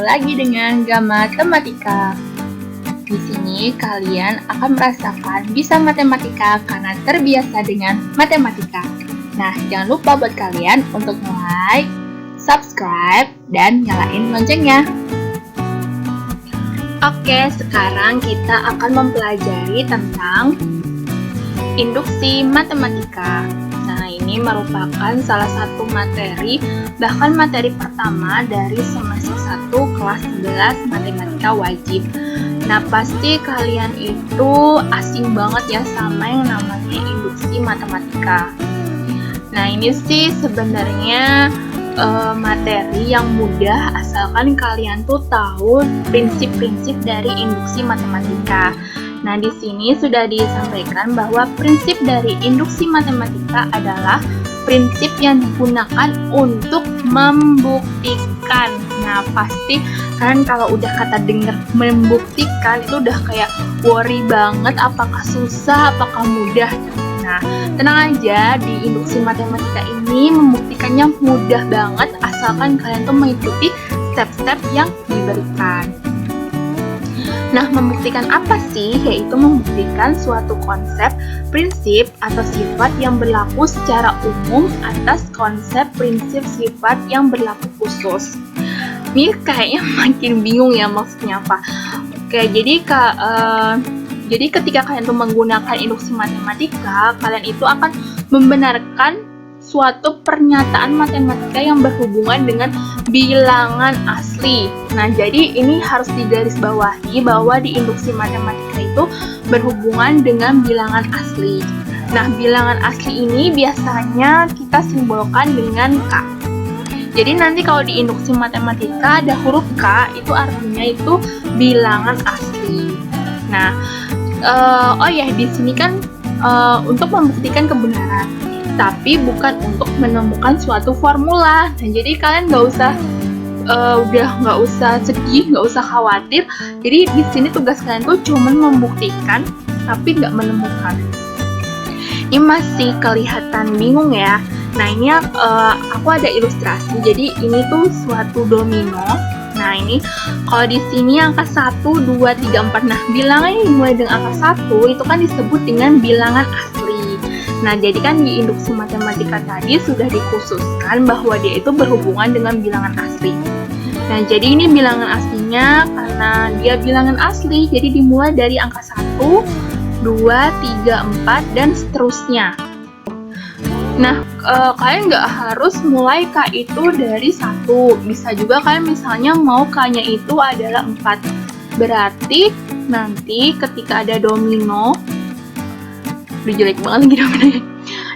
lagi dengan Gamatematika. Di sini kalian akan merasakan bisa matematika karena terbiasa dengan matematika. Nah, jangan lupa buat kalian untuk like, subscribe, dan nyalain loncengnya. Oke, sekarang kita akan mempelajari tentang induksi matematika. Nah, ini merupakan salah satu materi, bahkan materi pertama dari semester 1 kelas 11 matematika wajib. Nah, pasti kalian itu asing banget ya sama yang namanya induksi matematika. Nah, ini sih sebenarnya materi yang mudah asalkan kalian tuh tahu prinsip-prinsip dari induksi matematika. Nah, di sini sudah disampaikan bahwa prinsip dari induksi matematika adalah prinsip yang digunakan untuk membuktikan. Nah, pasti kan kalau udah kata denger membuktikan itu udah kayak worry banget, apakah susah, apakah mudah. Nah, tenang aja, di induksi matematika ini membuktikannya mudah banget asalkan kalian tuh mengikuti step-step yang diberikan. Nah, membuktikan apa sih? Yaitu membuktikan suatu konsep, prinsip, atau sifat yang berlaku secara umum atas konsep, prinsip, sifat yang berlaku khusus. Ini kayaknya makin bingung ya maksudnya apa. Oke, jadi ketika kalian tuh menggunakan induksi matematika, kalian itu akan membenarkan suatu pernyataan matematika yang berhubungan dengan bilangan asli. Nah, jadi ini harus digarisbawahi bahwa di induksi matematika itu berhubungan dengan bilangan asli. Nah, bilangan asli ini biasanya kita simbolkan dengan K. Jadi nanti kalau di induksi matematika ada huruf K, itu artinya itu bilangan asli. Nah, di sini kan untuk membuktikan kebenaran, tapi bukan untuk menemukan suatu formula. Nah, jadi kalian nggak usah sedih, nggak usah khawatir. Jadi di sini tugas kalian tuh cuma membuktikan, tapi nggak menemukan. Ini masih kelihatan bingung ya. Nah, ini aku ada ilustrasi. Jadi ini tuh suatu domino. Nah, ini kalau di sini angka 1, 2, 3, 4. Nah, bilangan yang dimulai dengan angka 1 itu kan disebut dengan bilangan asli. Nah, jadi kan di induksi matematika tadi sudah dikhususkan bahwa dia itu berhubungan dengan bilangan asli. Nah, jadi ini bilangan aslinya karena dia bilangan asli, jadi dimulai dari angka 1, 2, 3, 4, dan seterusnya. Nah, kalian nggak harus mulai K itu dari 1. Bisa juga kalian misalnya mau K-nya itu adalah 4. Berarti nanti ketika ada domino, udah jelek banget lagi dominonya.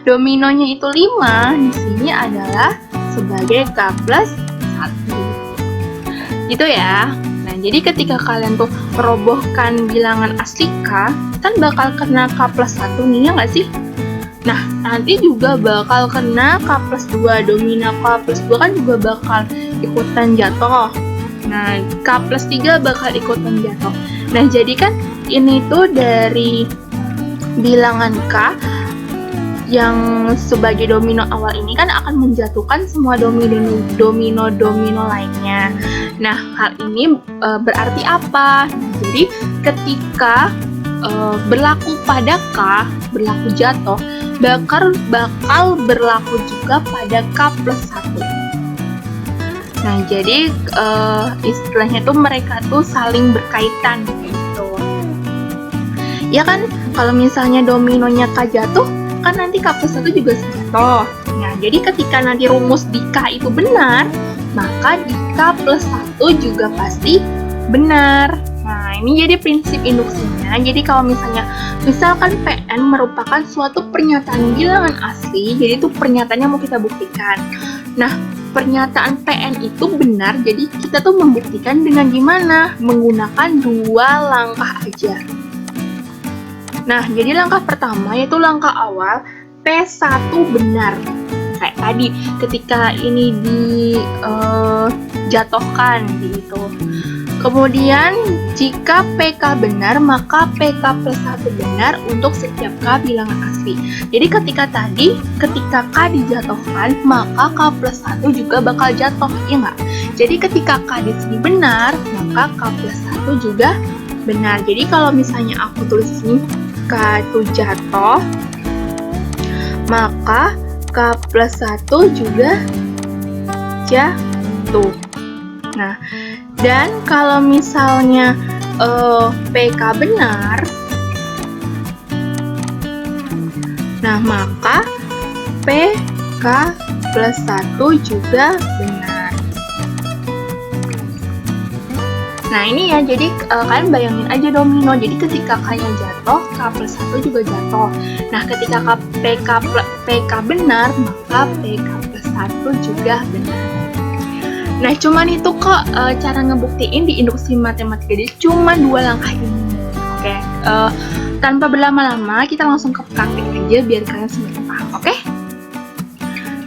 Dominonya itu 5, di sini adalah sebagai K plus 1. Gitu ya. Nah, jadi ketika kalian tuh merobohkan bilangan asli K, kan bakal kena K plus 1 nih, ya nggak sih? Nah, nanti juga bakal kena K plus 2, domino K plus 2 kan juga bakal ikutan jatuh. Nah, K plus 3 bakal ikutan jatuh. Nah, jadi kan ini tuh dari bilangan K yang sebagai domino awal ini kan akan menjatuhkan semua domino lainnya. Nah, hal ini berarti apa? Nah, jadi ketika berlaku pada K, berlaku jatuh, bakal berlaku juga pada K plus 1. Nah, jadi istilahnya tuh mereka tuh saling berkaitan gitu. Ya kan, kalau misalnya dominonya K jatuh, kan nanti K plus 1 juga jatuh. Nah, jadi ketika nanti rumus di K itu benar, maka di K plus 1 juga pasti benar. Nah, ini jadi prinsip induksinya. Jadi kalau misalkan PN merupakan suatu pernyataan bilangan asli, jadi itu pernyataannya mau kita buktikan. Nah, pernyataan PN itu benar, jadi kita tuh membuktikan dengan gimana? Menggunakan 2 langkah aja. Nah, jadi langkah pertama yaitu langkah awal, P1 benar. Kayak tadi, ketika ini dijatuhkan gitu. Kemudian, jika PK benar, maka PK plus 1 benar untuk setiap K bilangan asli. Jadi ketika K dijatuhkan, maka K plus 1 juga bakal jatuh, ya nggak? Jadi ketika K di sini benar, maka K plus 1 juga benar. Jadi kalau misalnya aku tulis di sini K itu jatuh, maka K plus 1 juga jatuh. Nah, dan kalau misalnya PK benar, nah maka PK plus 1 juga benar. Nah ini ya, jadi kalian bayangin aja domino. Jadi ketika K-nya jatuh, K plus 1 juga jatuh. Nah ketika PK benar, maka PK plus 1 juga benar. Nah cuman itu kok cara ngebuktiin di induksi matematika. Jadi cuma 2 langkah ini. Oke, tanpa berlama-lama kita langsung ke praktik aja biar kalian semakin paham. Oke?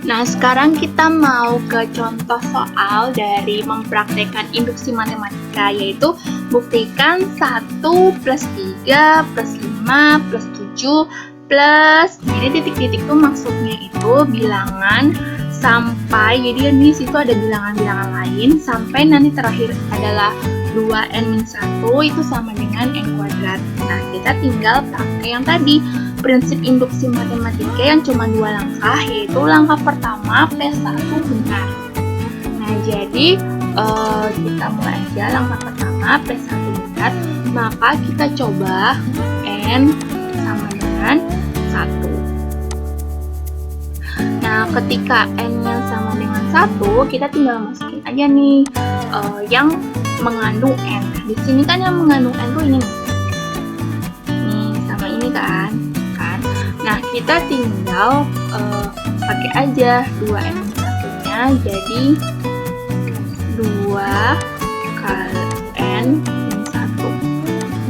Nah sekarang kita mau ke contoh soal dari mempraktekkan induksi matematika, yaitu buktikan 1 plus 3 plus 5 plus 7 plus, ini titik-titik tuh maksudnya itu bilangan sampai, jadi di situ ada bilangan-bilangan lain sampai nanti terakhir adalah 2n-1 itu sama dengan n kuadrat. Nah kita tinggal pakai yang tadi, prinsip induksi matematika yang cuma 2 langkah, yaitu langkah pertama P1 benar. Nah jadi kita mulai aja. Langkah pertama P1 benar, maka kita coba n sama dengan 1. Nah ketika n-nya sama dengan 1, kita tinggal masukin aja nih yang mengandung n. Di sini kan yang mengandung n tuh ini nih. Nih sama ini kan. Nah, kita tinggal pakai aja 2n-1-nya, jadi 2 kali n-1.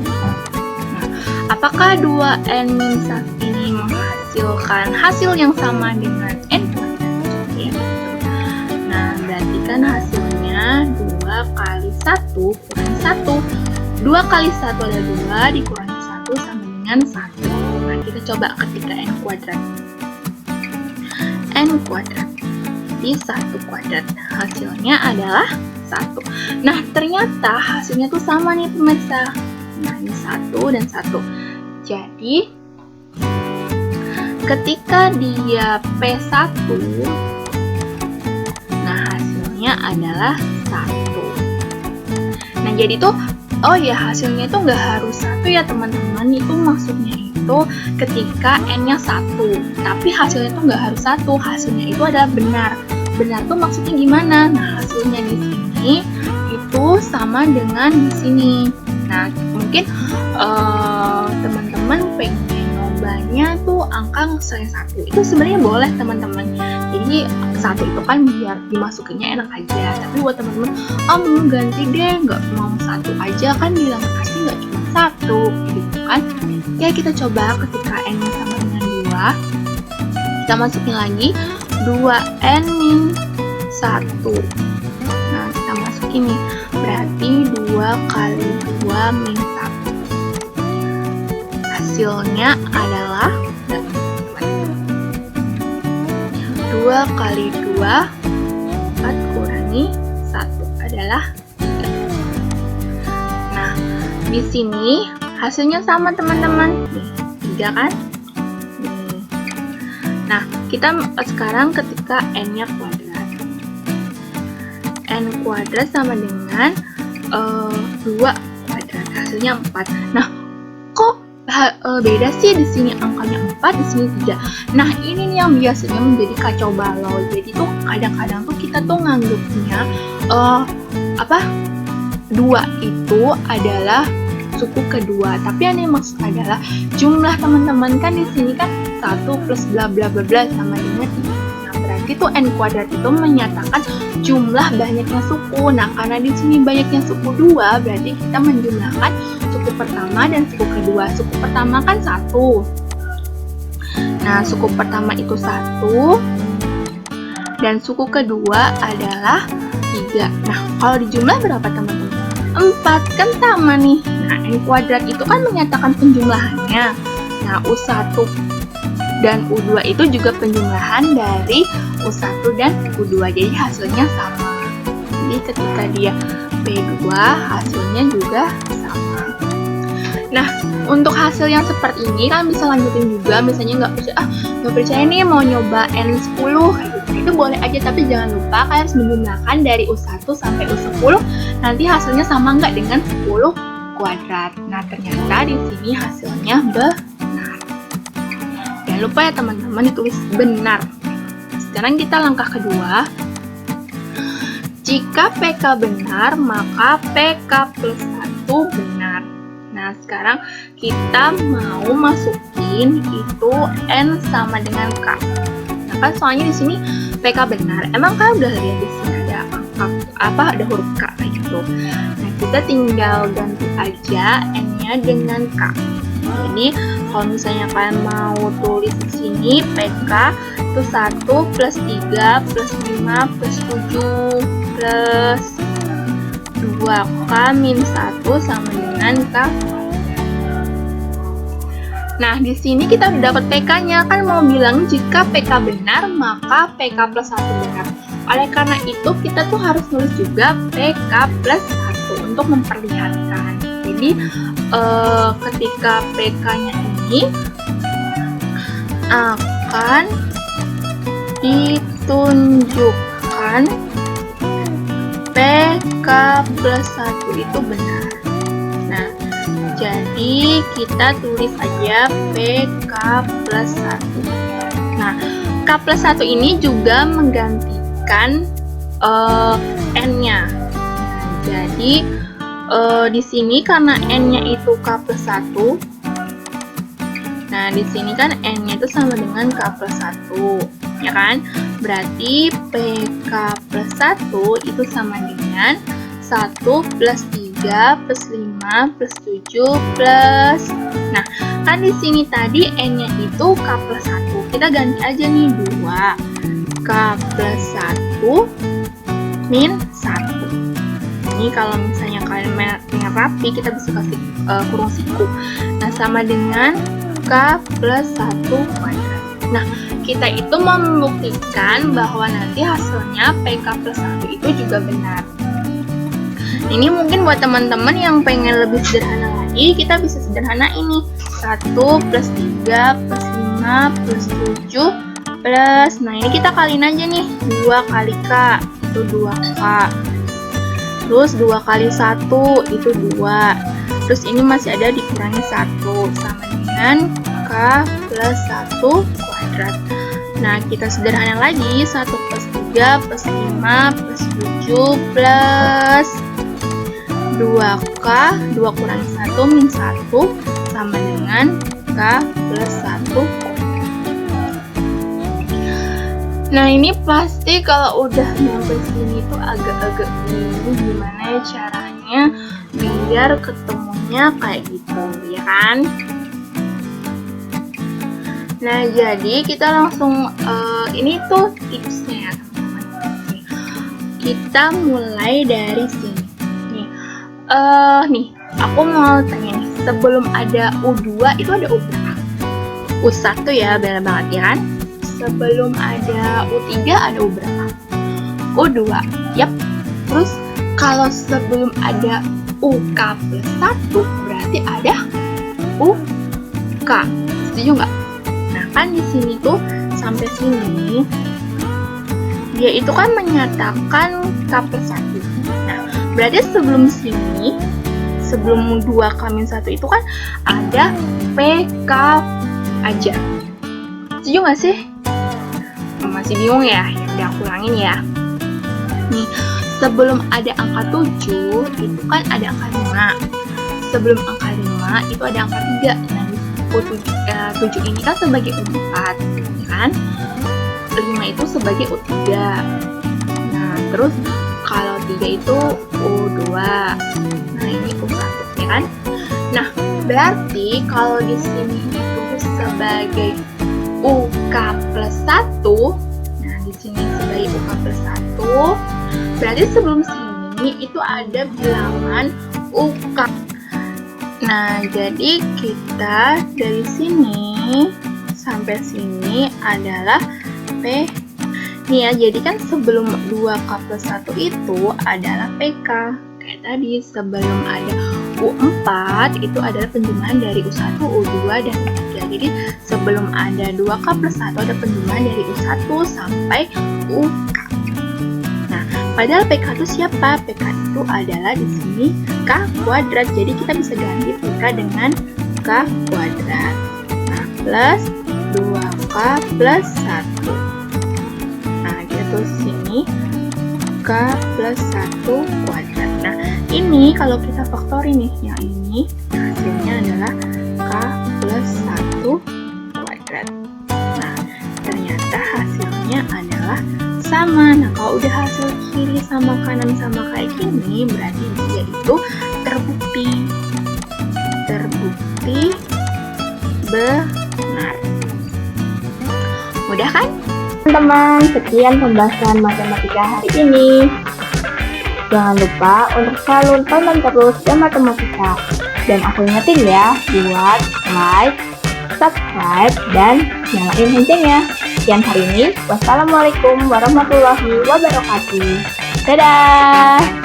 Nah, apakah 2n-1 ini menghasilkan hasil yang sama dengan n kuadrat? Ya. Nah, berarti kan hasilnya 2 kali 1 kurangi 1. 2 kali 1 adalah 2, dikurangi 1 sama dengan 1. Kita coba ketika n kuadrat. N kuadrat di 1 kuadrat. Hasilnya adalah 1. Nah, ternyata hasilnya tuh sama nih pemirsa. Nah, ini 1 dan 1. Jadi, ketika dia P1, nah hasilnya adalah 1. Nah, jadi tuh, oh ya hasilnya itu nggak harus 1 ya teman-teman. Itu maksudnya itu ketika n-nya 1, tapi hasilnya itu nggak harus 1, hasilnya itu adalah benar. Benar tuh maksudnya gimana? Nah hasilnya di sini itu sama dengan di sini. Nah mungkin teman-teman pengen nyobanya tuh angka selain 1, itu sebenarnya boleh teman-teman. Jadi 1 itu kan biar dimasukinnya enak aja, tapi buat teman-teman mau ganti deh, nggak mau 1 aja, kan bilangan asli nggak cuma 1 gitu kan. Ya kita coba ketika n sama dengan 2, kita masukin lagi 2n-1. Nah kita masukin nih, berarti 2 kali 2 min 1. Hasilnya adalah 2 kali 2, 4 kurangi 1 adalah 3. Nah di sini hasilnya sama teman-teman, nih 3 kan? Nih. Nah kita sekarang ketika n-nya kuadrat, n kuadrat sama dengan 2 kuadrat, hasilnya 4. Nah kok beda sih, di sini angkanya 4, di sini 3. Nah ini nih yang biasanya menjadi kacau balau. Jadi tuh kadang-kadang tuh kita tuh nganggepnya 2 itu adalah suku kedua, tapi yang dimaksud adalah jumlah teman-teman. Kan di sini kan 1 plus bla bla bla bla sama dengan 3. Nah berarti tuh n kuadrat itu menyatakan jumlah banyaknya suku. Nah karena di sini banyaknya suku 2, berarti kita menjumlahkan suku pertama dan suku kedua. Suku pertama kan 1. Nah suku pertama itu 1 dan suku kedua adalah 3. Nah kalau dijumlah berapa teman-teman? 4, kan sama nih. Nah, n kuadrat itu kan menyatakan penjumlahannya. Nah, U1 dan U2 itu juga penjumlahan dari U1 dan U2. Jadi hasilnya sama. Jadi ketika dia P2 hasilnya juga sama. Nah, untuk hasil yang seperti ini kan bisa lanjutin juga, misalnya nggak percaya nih mau nyoba N10 itu boleh aja, tapi jangan lupa kalian harus menjumlahkan dari U1 sampai U10, nanti hasilnya sama nggak dengan 10 kuadrat. Nah, ternyata di sini hasilnya benar. Jangan lupa ya teman-teman ditulis benar. Sekarang kita langkah kedua. Jika PK benar, maka PK plus 1 benar. Nah, sekarang kita mau masukin itu N sama dengan K. Nah, kan soalnya di sini PK benar. Emang kan udah lihat di sini ada huruf K kayak gitu. Nah, kita tinggal ganti aja N-nya dengan K. Jadi, kalau misalnya kalian mau tulis di sini PK itu 1 plus 3 plus 5 plus 7 plus 2K min 1 sama dengan K. Nah, di sini kita udah dapat PK-nya, kan mau bilang jika PK benar, maka PK plus 1 benar. Oleh karena itu, kita tuh harus nulis juga PK plus 1 untuk memperlihatkan. Jadi, ketika PK-nya ini akan ditunjukkan PK plus 1 itu benar. Nah, jadi kita tulis aja PK plus 1. Nah, K plus 1 ini juga menggantikan N-nya. Jadi di sini karena N-nya itu K plus 1. Nah, di sini kan N-nya itu sama dengan K plus 1. Ya kan? Berarti PK plus 1 itu sama dengan 1 plus 3 plus 5 plus 7 plus. Nah, kan di sini tadi N-nya itu K plus 1. Kita ganti aja nih 2. K plus 1 min 1. Ini kalau misalnya kalian pengen rapi, kita bisa kasih kurung siku. Nah, sama dengan K plus 1 kuadrat. Nah, kita itu mau membuktikan bahwa nanti hasilnya PK plus 1 itu juga benar. Ini mungkin buat teman-teman yang pengen lebih sederhana lagi, kita bisa sederhana ini. 1 plus 3 plus 5 plus 7 plus, nah ini kita kaliin aja nih, 2 kali K, itu 2K. Terus 2 kali 1, itu 2. Terus ini masih ada dikurangi 1, sama dengan K plus 1 kuadrat. Nah, kita sederhana lagi, 1 plus 3 plus 5 plus 7 plus 2K, 2 kurangi 1 min 1 sama dengan K plus 1. Nah, ini pasti kalau udah nyampe sini tuh agak-agak bingung gimana caranya biar ketemunya kayak gitu, ya kan? Nah, jadi kita langsung ini tuh tipsnya ya teman-teman. Kita mulai dari sini. Nih, aku mau tanya nih, sebelum ada U2 itu ada U berapa? U1 ya, benar banget ya kan? Sebelum ada U3 ada U berapa? U2, yap. Terus kalau sebelum ada UK plus 1 berarti ada UK. Setuju nggak? Nah, kan di sini tuh sampai sini dia itu kan menyatakan K plus 1. Nah, berarti sebelum sini, sebelum 2K-1 itu kan ada PK aja. Setuju nggak sih? Masih bingung ya? Ya udah aku ulangin ya. Nih, sebelum ada angka 7 itu kan ada angka 5. Sebelum angka 5 itu ada angka 3. Nah, 7 ini kan sebagai U4, kan? 5 itu sebagai U3. Nah, terus kalau 3 itu U2. Nah, ini U1, ya kan? Nah, berarti kalau di sini itu sebagai UK plus 1, nah di sini sebagai UK plus 1, berarti sebelum sini itu ada bilangan UK. Nah, jadi kita dari sini sampai sini adalah P. Nih ya, jadi kan sebelum 2K plus 1 itu adalah PK. Kayak tadi, sebelum ada U4 itu adalah penjumlahan dari U1, U2, dan U3. Jadi sebelum ada 2K plus 1 ada penjumlahan dari U1 sampai UK. Nah, padahal PK itu siapa? PK itu adalah di sini K kuadrat. Jadi kita bisa ganti PK dengan K kuadrat. Nah, plus 2K plus 1. Nah, kita tulis sini K plus 1 kuadrat. Nah, ini kalau kita faktorin nih, yang ini hasilnya adalah K plus 1 kuadrat. Nah, ternyata hasilnya adalah sama. Nah, kalau udah hasil kiri sama kanan sama kayak gini, berarti dia itu terbukti benar. Mudah kan? Teman-teman, sekian pembahasan matematika hari ini. Jangan lupa untuk selalu tonton terus ya matematika. Dan aku ingetin ya, buat like, subscribe, dan nyalain loncengnya. Sekian hari ini. Wassalamualaikum warahmatullahi wabarakatuh. Dadah!